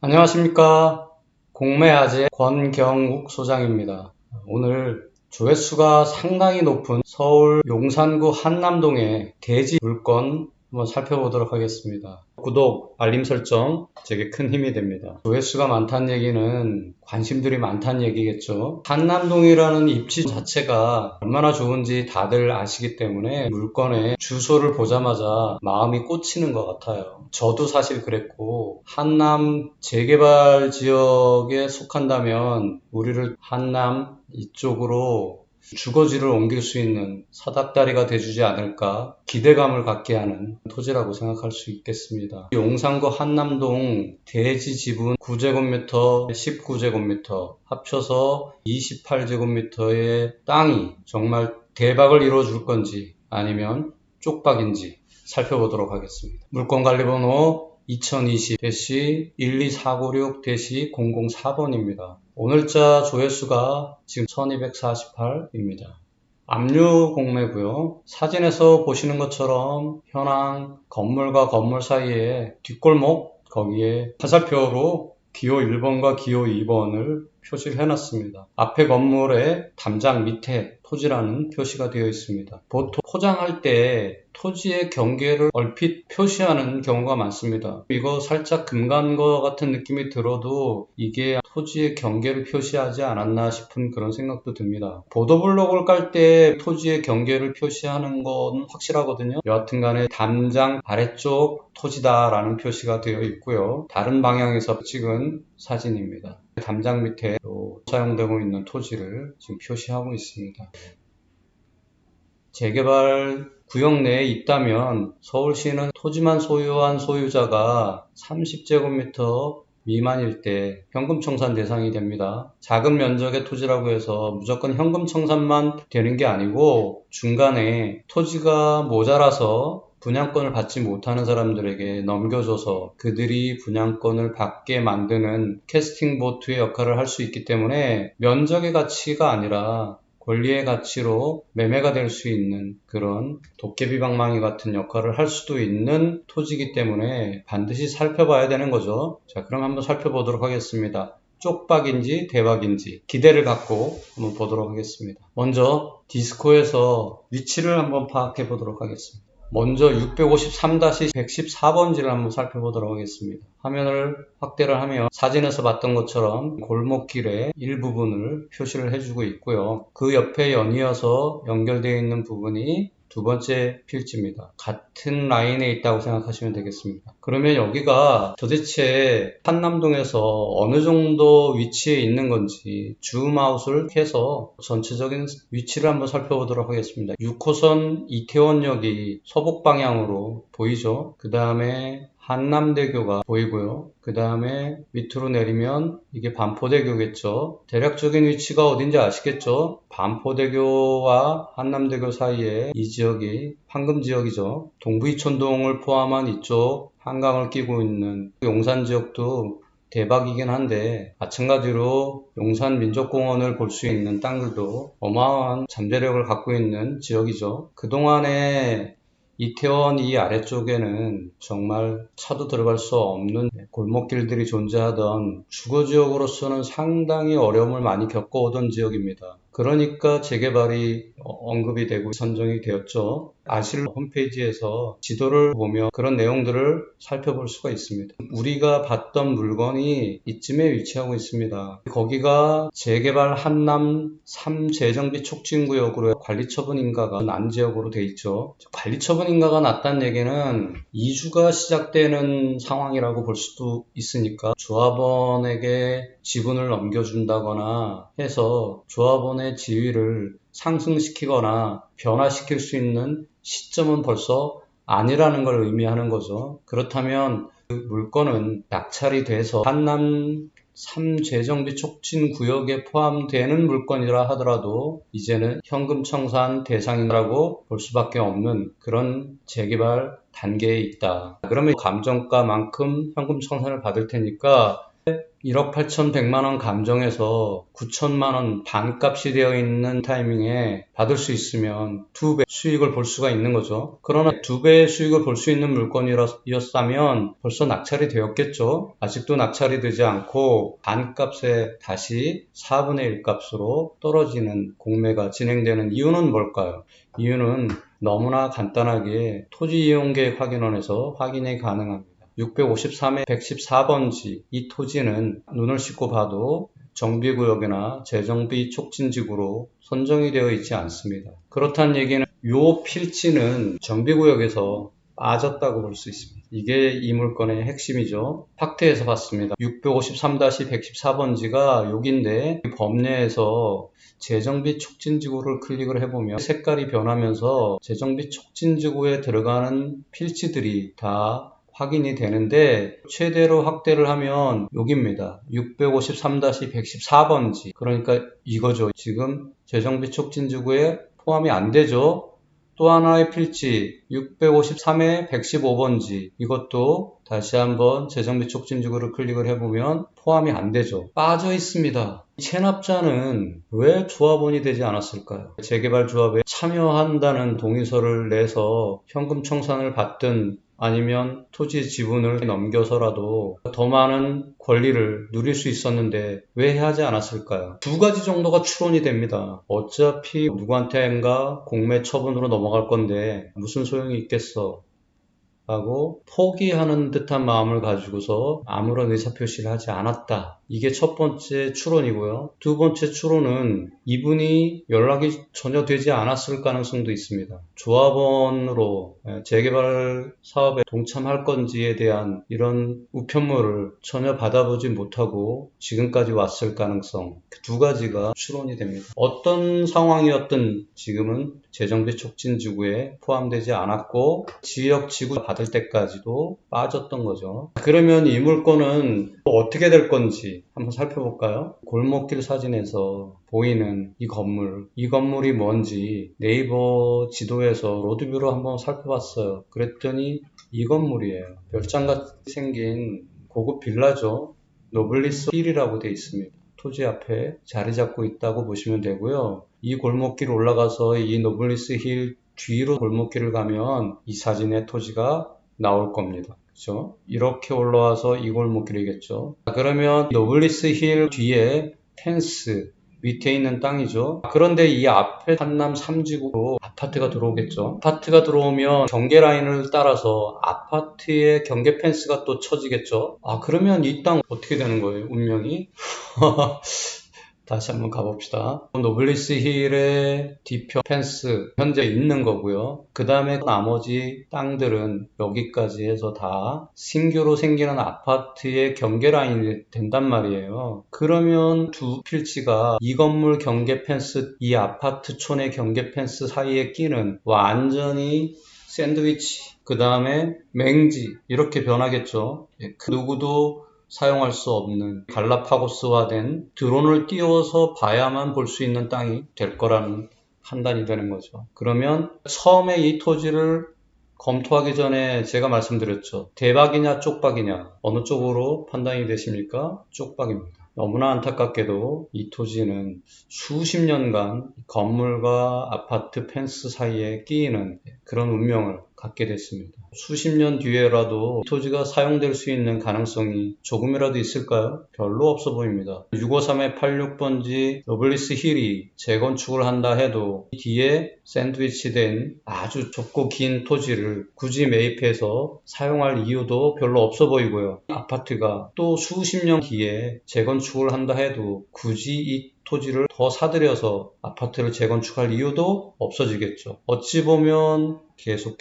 안녕하십니까. 공매아재 권경욱 소장입니다. 오늘 조회수가 상당히 높은 서울 용산구 한남동의 대지 물건 한번 살펴보도록 하겠습니다. 구독, 알림 설정 제게 큰 힘이 됩니다. 조회수가 많다는 얘기는 관심들이 많다는 얘기겠죠. 한남동이라는 입지 자체가 얼마나 좋은지 다들 아시기 때문에 물건의 주소를 보자마자 마음이 꽂히는 것 같아요. 저도 사실 그랬고, 한남 재개발 지역에 속한다면 우리를 한남 이쪽으로 주거지를 옮길 수 있는 사닥다리가 돼주지 않을까 기대감을 갖게 하는 토지라고 생각할 수 있겠습니다. 용산구 한남동 대지 지분 9제곱미터, 19제곱미터 합쳐서 28제곱미터의 땅이 정말 대박을 이루어줄 건지 아니면 쪽박인지 살펴보도록 하겠습니다. 물건관리번호 2020-12496-004번입니다. 오늘자 조회수가 지금 1248입니다. 압류 공매고요. 사진에서 보시는 것처럼 현황 건물과 건물 사이에 뒷골목 거기에 화살표로 기호 1번과 기호 2번을 표시를 해놨습니다. 앞에 건물의 담장 밑에 토지라는 표시가 되어 있습니다. 보통 포장할 때 토지의 경계를 얼핏 표시하는 경우가 많습니다. 이거 살짝 금간 것 같은 느낌이 들어도 이게 토지의 경계를 표시하지 않았나 싶은 그런 생각도 듭니다. 보도블록을 깔 때 토지의 경계를 표시하는 건 확실하거든요. 여하튼 간에 담장 아래쪽 토지다라는 표시가 되어 있고요. 다른 방향에서 찍은 사진입니다. 담장 밑에 사용되고 있는 토지를 지금 표시하고 있습니다. 재개발 구역 내에 있다면 서울시는 토지만 소유한 소유자가 30제곱미터 미만일 때 현금 청산 대상이 됩니다. 작은 면적의 토지라고 해서 무조건 현금 청산만 되는 게 아니고 중간에 토지가 모자라서 분양권을 받지 못하는 사람들에게 넘겨줘서 그들이 분양권을 받게 만드는 캐스팅 보트의 역할을 할 수 있기 때문에 면적의 가치가 아니라 권리의 가치로 매매가 될 수 있는 그런 도깨비방망이 같은 역할을 할 수도 있는 토지이기 때문에 반드시 살펴봐야 되는 거죠. 자, 그럼 한번 살펴보도록 하겠습니다. 쪽박인지 대박인지 기대를 갖고 한번 보도록 하겠습니다. 먼저 디스코에서 위치를 한번 파악해 보도록 하겠습니다. 먼저 653-114번지를 한번 살펴보도록 하겠습니다. 화면을 확대를 하면 사진에서 봤던 것처럼 골목길의 일부분을 표시를 해주고 있고요. 그 옆에 연이어서 연결되어 있는 부분이 두 번째 필지입니다. 같은 라인에 있다고 생각하시면 되겠습니다. 그러면 여기가 도대체 한남동에서 어느 정도 위치에 있는 건지 줌아웃을 해서 전체적인 위치를 한번 살펴보도록 하겠습니다. 6호선 이태원역이 서북 방향으로 보이죠? 그 다음에 한남대교가 보이고요. 그 다음에 밑으로 내리면 이게 반포대교겠죠. 대략적인 위치가 어딘지 아시겠죠? 반포대교와 한남대교 사이에 이 지역이 황금지역이죠. 동부이촌동을 포함한 이쪽 한강을 끼고 있는 용산 지역도 대박이긴 한데 마찬가지로 용산민족공원을 볼 수 있는 땅들도 어마어마한 잠재력을 갖고 있는 지역이죠. 그동안에 이태원 이 아래쪽에는 정말 차도 들어갈 수 없는 골목길들이 존재하던 주거지역으로서는 상당히 어려움을 많이 겪어오던 지역입니다. 그러니까 재개발이 언급이 되고 선정이 되었죠. 아실 홈페이지에서 지도를 보며 그런 내용들을 살펴볼 수가 있습니다. 우리가 봤던 물건이 이쯤에 위치하고 있습니다. 거기가 재개발 한남 3재정비 촉진구역으로 관리처분 인가가 난 지역으로 돼 있죠. 관리처분 인가가 났다는 얘기는 이주가 시작되는 상황이라고 볼 수도 있으니까 조합원에게 지분을 넘겨준다거나 해서 조합원의 지위를 상승시키거나 변화시킬 수 있는 시점은 벌써 아니라는 걸 의미하는 거죠. 그렇다면 그 물건은 낙찰이 돼서 한남 3재정비 촉진 구역에 포함되는 물건이라 하더라도 이제는 현금 청산 대상이라고 볼 수밖에 없는 그런 재개발 단계에 있다. 그러면 감정가만큼 현금 청산을 받을 테니까 1억 8,100만 원 감정해서 9천만 원 반값이 되어 있는 타이밍에 받을 수 있으면 2배 수익을 볼 수가 있는 거죠. 그러나 2배의 수익을 볼 수 있는 물건이었다면 벌써 낙찰이 되었겠죠. 아직도 낙찰이 되지 않고 반값에 다시 4분의 1 값으로 떨어지는 공매가 진행되는 이유는 뭘까요? 이유는 너무나 간단하게 토지이용계획확인원에서 확인이 가능합니다. 653의 114번지 이 토지는 눈을 씻고 봐도 정비구역이나 재정비 촉진지구로 선정이 되어 있지 않습니다. 그렇다는 얘기는 이 필지는 정비구역에서 빠졌다고 볼 수 있습니다. 이게 이 물건의 핵심이죠. 팍트에서 봤습니다. 653-114번지가 여기인데 범례에서 재정비 촉진지구를 클릭을 해보면 색깔이 변하면서 재정비 촉진지구에 들어가는 필지들이 다 확인이 되는데 최대로 확대를 하면 여기입니다. 653-114번지 그러니까 이거죠. 지금 재정비 촉진지구에 포함이 안 되죠. 또 하나의 필지 653의 115번지 이것도 다시 한번 재정비 촉진지구를 클릭을 해보면 포함이 안 되죠. 빠져 있습니다. 체납자는 왜 조합원이 되지 않았을까요? 재개발 조합에 참여한다는 동의서를 내서 현금 청산을 받든 아니면 토지 지분을 넘겨서라도 더 많은 권리를 누릴 수 있었는데 왜 하지 않았을까요? 두 가지 정도가 추론이 됩니다. 어차피 누구한테인가 공매 처분으로 넘어갈 건데 무슨 소용이 있겠어 하고 포기하는 듯한 마음을 가지고서 아무런 의사표시를 하지 않았다. 이게 첫 번째 추론이고요. 두 번째 추론은 이분이 연락이 전혀 되지 않았을 가능성도 있습니다. 조합원으로 재개발 사업에 동참할 건지에 대한 이런 우편물을 전혀 받아보지 못하고 지금까지 왔을 가능성 두 가지가 추론이 됩니다. 어떤 상황이었든 지금은 재정비 촉진지구에 포함되지 않았고 지역지구 받을 때까지도 빠졌던 거죠. 그러면 이 물건은 어떻게 될 건지 한번 살펴볼까요? 골목길 사진에서 보이는 이 건물이 뭔지 네이버 지도에서 로드뷰로 한번 살펴봤어요. 그랬더니 이 건물이에요. 별장같이 생긴 고급 빌라죠. 노블리스 힐이라고 되어 있습니다. 토지 앞에 자리 잡고 있다고 보시면 되고요. 이 골목길 올라가서 이 노블리스 힐 뒤로 골목길을 가면 이 사진의 토지가 나올 겁니다. 그렇죠? 이렇게 올라와서 이 골목길이겠죠. 그러면 노블리스 힐 뒤에 펜스 밑에 있는 땅이죠. 그런데 이 앞에 한남 3지구로 아파트가 들어오겠죠. 아파트가 들어오면 경계 라인을 따라서 아파트의 경계 펜스가 또 쳐지겠죠. 그러면 이 땅 어떻게 되는 거예요? 운명이? 다시 한번 가봅시다. 노블리스 힐의 뒤편 펜스 현재 있는 거고요. 그 다음에 나머지 땅들은 여기까지 해서 다 신규로 생기는 아파트의 경계 라인이 된단 말이에요. 그러면 두 필지가 이 건물 경계 펜스, 이 아파트촌의 경계 펜스 사이에 끼는 완전히 샌드위치, 그 다음에 맹지 이렇게 변하겠죠. 그 누구도 사용할 수 없는 갈라파고스화된 드론을 띄워서 봐야만 볼 수 있는 땅이 될 거라는 판단이 되는 거죠. 그러면 처음에 이 토지를 검토하기 전에 제가 말씀드렸죠. 대박이냐 쪽박이냐 어느 쪽으로 판단이 되십니까? 쪽박입니다. 너무나 안타깝게도 이 토지는 수십 년간 건물과 아파트 펜스 사이에 끼이는 그런 운명을 갖게 됐습니다. 수십 년 뒤에라도 토지가 사용될 수 있는 가능성이 조금이라도 있을까요? 별로 없어 보입니다. 653의 86번지 노블리스 힐이 재건축을 한다 해도 뒤에 샌드위치된 아주 좁고 긴 토지를 굳이 매입해서 사용할 이유도 별로 없어 보이고요. 아파트가 또 수십 년 뒤에 재건축을 한다 해도 굳이 이 토지를 더 사들여서 아파트를 재건축할 이유도 없어지겠죠. 어찌 보면 계속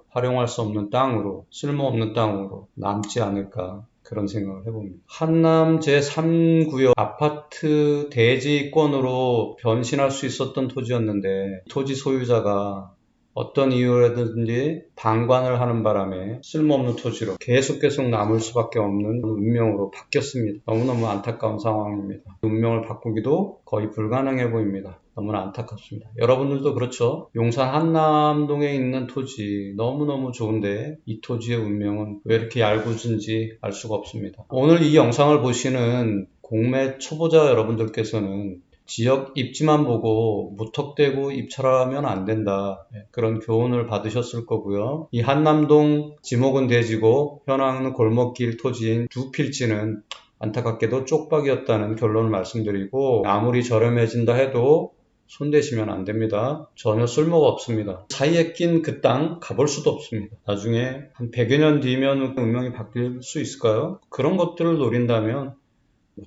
활용할 수 없는 땅으로, 쓸모없는 땅으로 남지 않을까 그런 생각을 해봅니다. 한남 제3구역 아파트 대지권으로 변신할 수 있었던 토지였는데 토지 소유자가 어떤 이유라든지 방관을 하는 바람에 쓸모없는 토지로 계속 남을 수밖에 없는 운명으로 바뀌었습니다. 너무너무 안타까운 상황입니다. 운명을 바꾸기도 거의 불가능해 보입니다. 너무나 안타깝습니다. 여러분들도 그렇죠? 용산 한남동에 있는 토지 너무너무 좋은데 이 토지의 운명은 왜 이렇게 얄궂은지 알 수가 없습니다. 오늘 이 영상을 보시는 공매 초보자 여러분들께서는 지역 입지만 보고 무턱대고 입찰하면 안 된다. 그런 교훈을 받으셨을 거고요. 이 한남동 지목은 대지고 현황은 골목길 토지인 두 필지는 안타깝게도 쪽박이었다는 결론을 말씀드리고, 아무리 저렴해진다 해도 손대시면 안 됩니다. 전혀 쓸모가 없습니다. 사이에 낀 그 땅 가볼 수도 없습니다. 나중에 한 100여 년 뒤면 운명이 바뀔 수 있을까요? 그런 것들을 노린다면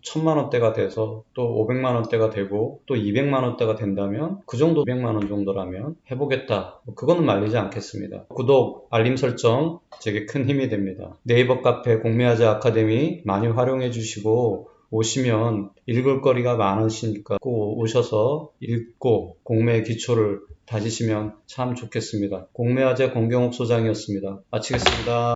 1000만 원대가 돼서 또 500만 원대가 되고 또 200만 원대가 된다면, 그 정도 200만 원 정도라면 해보겠다. 그거는 말리지 않겠습니다. 구독, 알림 설정 제게 큰 힘이 됩니다. 네이버 카페 공매화재 아카데미 많이 활용해 주시고, 오시면 읽을 거리가 많으시니까 꼭 오셔서 읽고 공매의 기초를 다지시면 참 좋겠습니다. 공매화재 권경욱 소장이었습니다. 마치겠습니다.